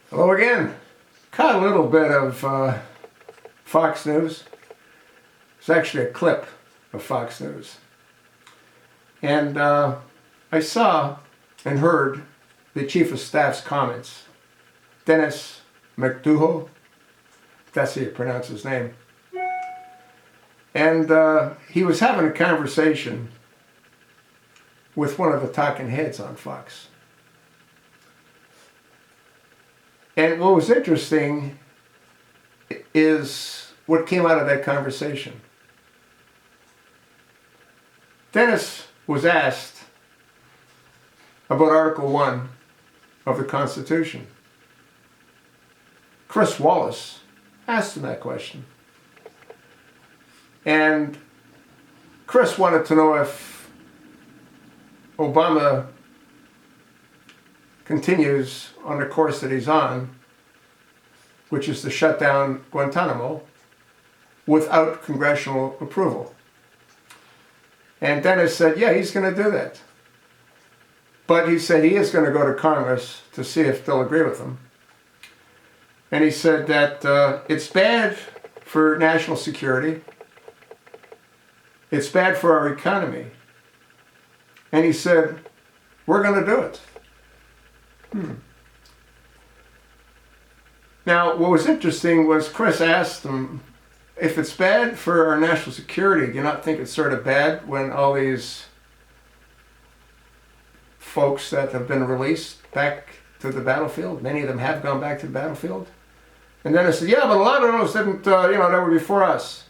Hello again. Caught a little bit of Fox News. It's actually a clip of Fox News. And I saw and heard the Chief of Staff's comments. Denis McDonough, if that's how you pronounce his name. And he was having a conversation with one of the talking heads on Fox. And what was interesting is what came out of that conversation. Denis was asked about Article 1 of the Constitution. Chris Wallace asked him that question. And Chris wanted to know if Obama continues on the course that he's on, which is to shut down Guantanamo, without congressional approval. And Denis said, yeah, he's going to do that. But he said he is going to go to Congress to see if they'll agree with him. And he said that it's bad for national security. It's bad for our economy. And he said, we're going to do it. Now, what was interesting was Chris asked him, if it's bad for our national security, do you not think it's sort of bad when all these folks that have been released back to the battlefield, many of them have gone back to the battlefield? And then I said, yeah, but a lot of those didn't, they were before us.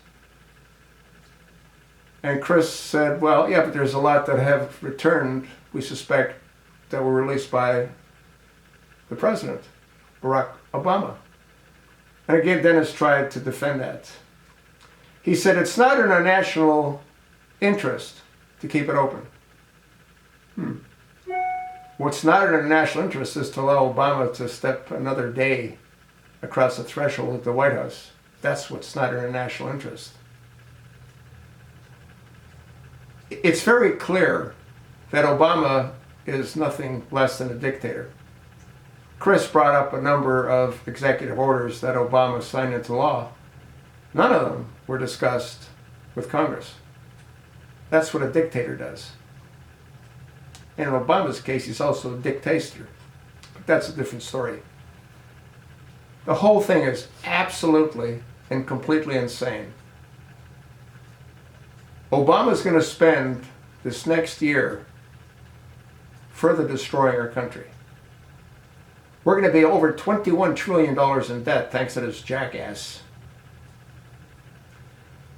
And Chris said, well, yeah, but there's a lot that have returned, we suspect, that were released by the president, Barack Obama. And again, Denis tried to defend that. He said it's not in our national interest to keep it open. What's not in our national interest is to allow Obama to step another day across the threshold at the White House. That's what's not in our national interest. It's very clear that Obama is nothing less than a dictator. Chris brought up a number of executive orders that Obama signed into law. None of them were discussed with Congress. That's what a dictator does. And in Obama's case, he's also a dictator. But that's a different story. The whole thing is absolutely and completely insane. Obama's going to spend this next year further destroying our country. We're going to be over $21 trillion in debt thanks to this jackass.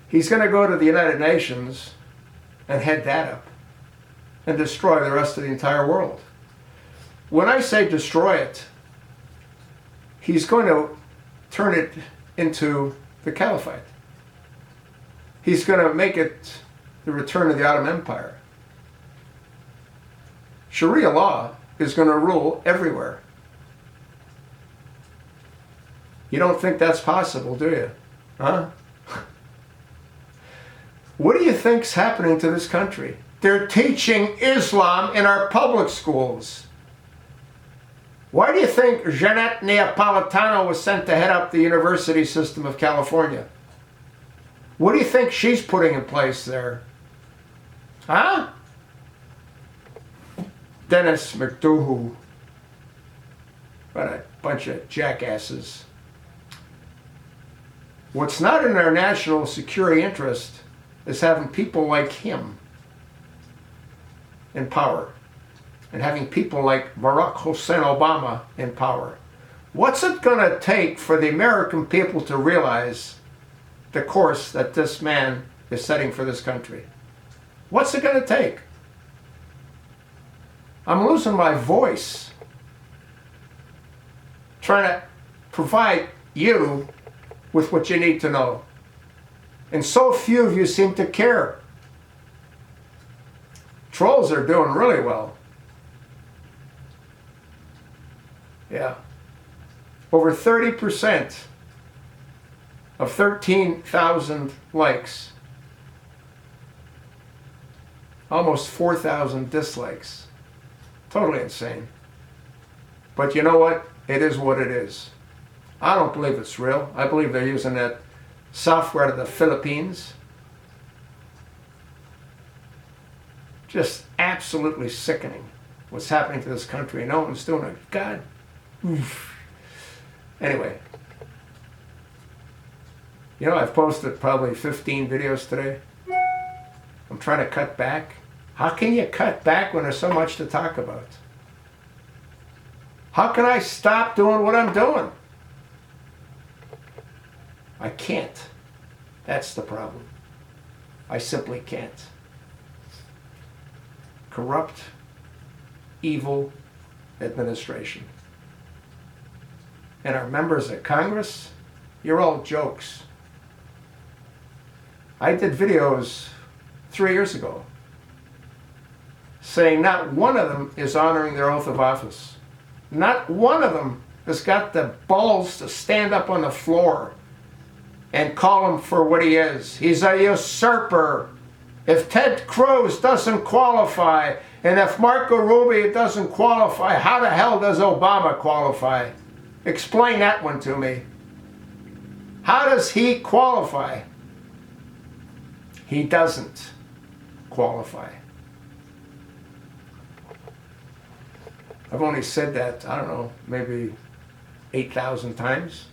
He's going to go to the United Nations and head that up and destroy the rest of the entire world. When I say destroy it, he's going to turn it into the caliphate. He's going to make it the return of the Ottoman Empire. Sharia law is going to rule everywhere. You don't think that's possible, do you? Huh? What do you think's happening to this country? They're teaching Islam in our public schools. Why do you think Jeanette Neapolitano was sent to head up the university system of California? What do you think she's putting in place there? Huh? Denis McDonough. What a bunch of jackasses. What's not in our national security interest is having people like him in power and having people like Barack Hussein Obama in power. What's it going to take for the American people to realize the course that this man is setting for this country? What's it going to take? I'm losing my voice trying to provide you with what you need to know. And so few of you seem to care. Trolls are doing really well. Yeah. Over 30% of 13,000 likes. Almost 4,000 dislikes. Totally insane. But you know what? it is what it is. I don't believe it's real. I believe they're using that software to the Philippines. Just absolutely sickening what's happening to this country. No one's doing it. God. Oof. Anyway. You know, I've posted probably 15 videos today. I'm trying to cut back. How can you cut back when there's so much to talk about? How can I stop doing what I'm doing? I can't. That's the problem. I simply can't. Corrupt, evil administration. And our members of Congress, you're all jokes. I did videos 3 years ago saying not one of them is honoring their oath of office. Not one of them has got the balls to stand up on the floor and call him for what he is. He's a usurper. If Ted Cruz doesn't qualify, and if Marco Rubio doesn't qualify, how the hell does Obama qualify? Explain that one to me. How does he qualify? He doesn't qualify. I've only said that, I don't know, maybe 8,000 times.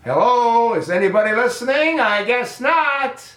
Hello, is anybody listening? I guess not.